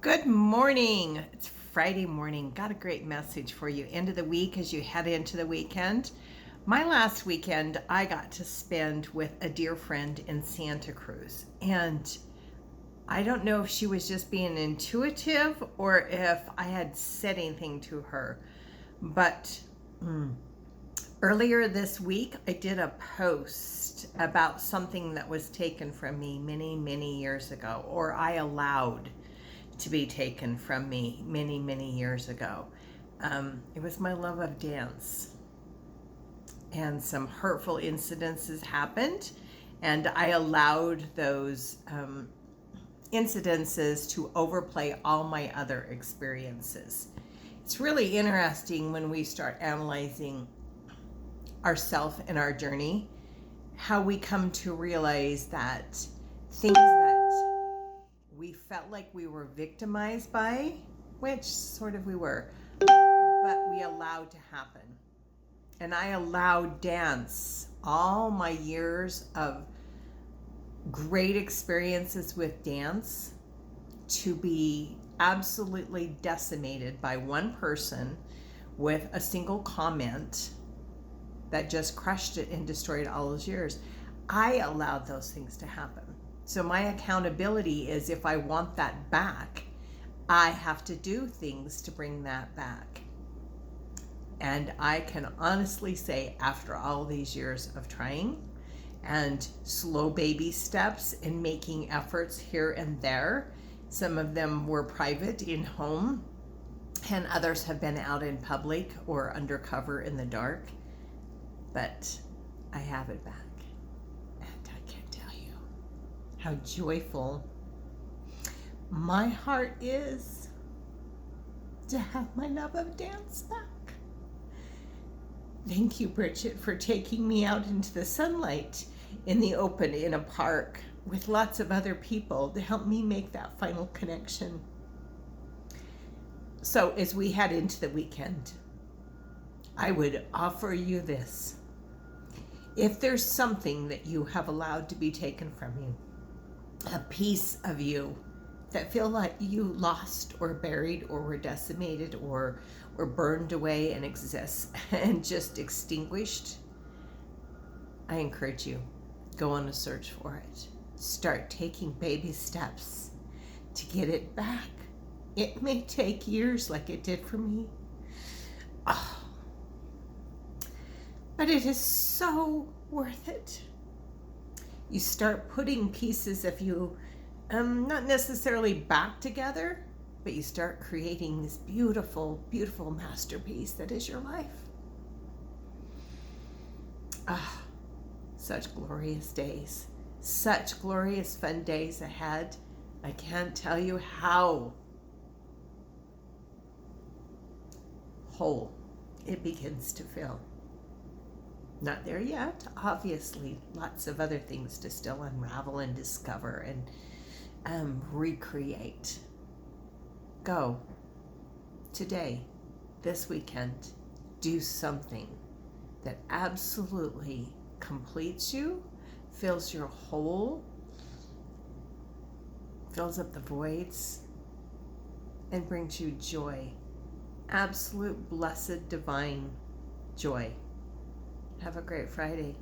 Good morning. It's Friday morning. Got a great message for you. End of the week as you head into the weekend. My last weekend, I got to spend with a dear friend in Santa Cruz. And I don't know if she was just being intuitive or if I had said anything to her. But earlier this week, I did a post about something that was taken from me many, many years ago, or I allowed to be taken from me many, many years ago. It was my love of dance. And some hurtful incidences happened, and I allowed those incidences to overplay all my other experiences. It's really interesting when we start analyzing ourselves and our journey, how we come to realize that things that we felt like we were victimized by, which sort of we were, but we allowed to happen. And I allowed dance, all my years of great experiences with dance, to be absolutely decimated by one person with a single comment that just crushed it and destroyed all those years. I allowed those things to happen. So my accountability is, if I want that back, I have to do things to bring that back. And I can honestly say, after all these years of trying and slow baby steps and making efforts here and there, some of them were private in home and others have been out in public or undercover in the dark, but I have it back. How joyful my heart is to have my love of dance back. Thank you, Bridget, for taking me out into the sunlight in the open in a park with lots of other people to help me make that final connection. So as we head into the weekend, I would offer you this. If there's something that you have allowed to be taken from you, a piece of you that feel like you lost or buried or were decimated or burned away and exists and just extinguished, I encourage you, go on a search for it. Start taking baby steps to get it back. It may take years like it did for me. Oh, but it is so worth it. You start putting pieces of you, not necessarily back together, but you start creating this beautiful, beautiful masterpiece that is your life. Ah, such glorious days, such glorious fun days ahead. I can't tell you how whole it begins to feel. Not there yet, obviously. Lots of other things to still unravel and discover and recreate. Go today, this weekend, do something that absolutely completes you, fills your hole, fills up the voids, and brings you joy. Absolute, blessed, divine joy. Have a great Friday.